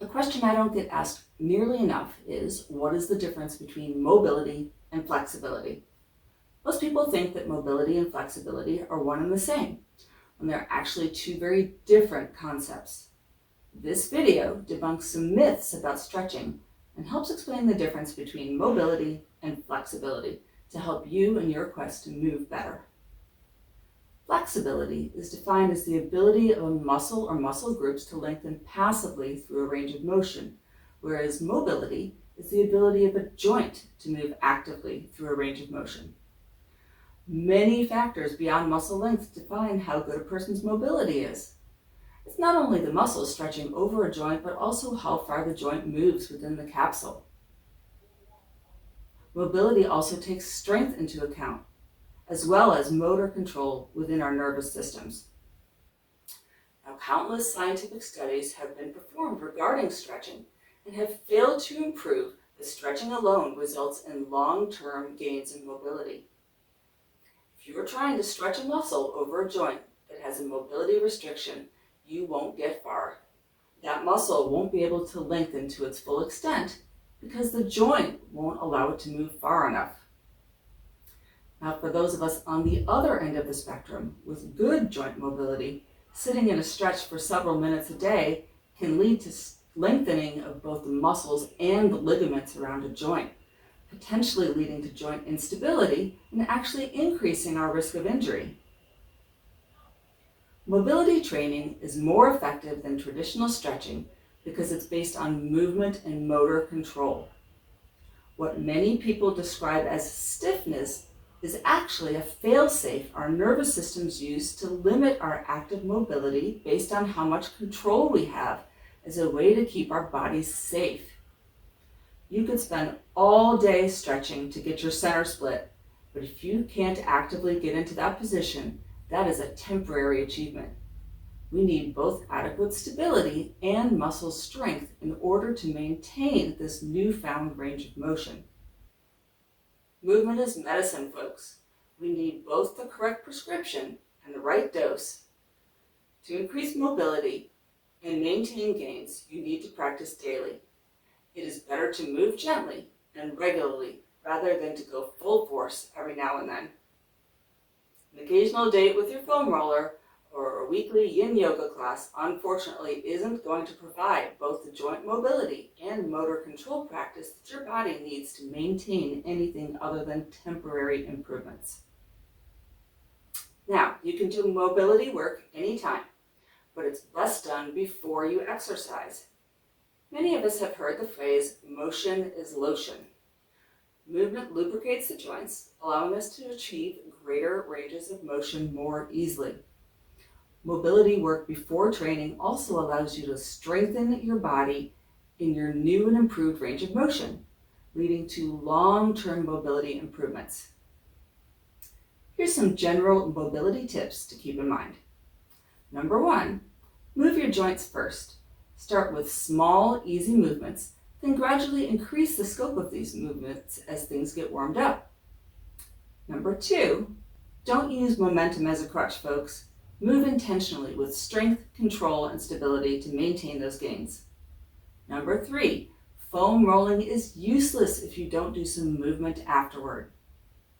A question I don't get asked nearly enough is, what is the difference between mobility and flexibility? Most people think that mobility and flexibility are one and the same, when they're actually two very different concepts. This video debunks some myths about stretching and helps explain the difference between mobility and flexibility to help you in your quest to move better. Flexibility is defined as the ability of a muscle or muscle groups to lengthen passively through a range of motion, whereas mobility is the ability of a joint to move actively through a range of motion. Many factors beyond muscle length define how good a person's mobility is. It's not only the muscle stretching over a joint, but also how far the joint moves within the capsule. Mobility also takes strength into account, as well as motor control within our nervous systems. Now, countless scientific studies have been performed regarding stretching and have failed to improve that stretching alone results in long-term gains in mobility. If you are trying to stretch a muscle over a joint that has a mobility restriction, you won't get far. That muscle won't be able to lengthen to its full extent because the joint won't allow it to move far enough. Now, for those of us on the other end of the spectrum with good joint mobility, sitting in a stretch for several minutes a day can lead to lengthening of both the muscles and the ligaments around a joint, potentially leading to joint instability and actually increasing our risk of injury. Mobility training is more effective than traditional stretching because it's based on movement and motor control. What many people describe as stiffness is actually a fail-safe our nervous systems use to limit our active mobility based on how much control we have as a way to keep our bodies safe. You could spend all day stretching to get your center split, but if you can't actively get into that position, that is a temporary achievement. We need both adequate stability and muscle strength in order to maintain this newfound range of motion. Movement is medicine, folks. We need both the correct prescription and the right dose. To increase mobility and maintain gains, you need to practice daily. It is better to move gently and regularly rather than to go full force every now and then. An occasional date with your foam roller or a weekly yin yoga class unfortunately isn't going to provide both the joint mobility and motor control practice that your body needs to maintain anything other than temporary improvements. Now, you can do mobility work anytime, but it's best done before you exercise. Many of us have heard the phrase, motion is lotion. Movement lubricates the joints, allowing us to achieve greater ranges of motion more easily. Mobility work before training also allows you to strengthen your body in your new and improved range of motion, leading to long-term mobility improvements. Here's some general mobility tips to keep in mind. Number 1, move your joints first. Start with small, easy movements, then gradually increase the scope of these movements as things get warmed up. Number 2, don't use momentum as a crutch, folks. Move intentionally with strength, control, and stability to maintain those gains. Number 3, foam rolling is useless if you don't do some movement afterward.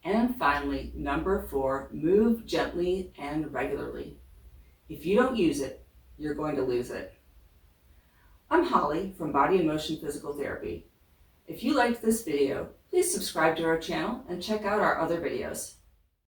And finally, number 4, move gently and regularly. If you don't use it, you're going to lose it. I'm Holly from Body and Motion Physical Therapy. If you liked this video, please subscribe to our channel and check out our other videos.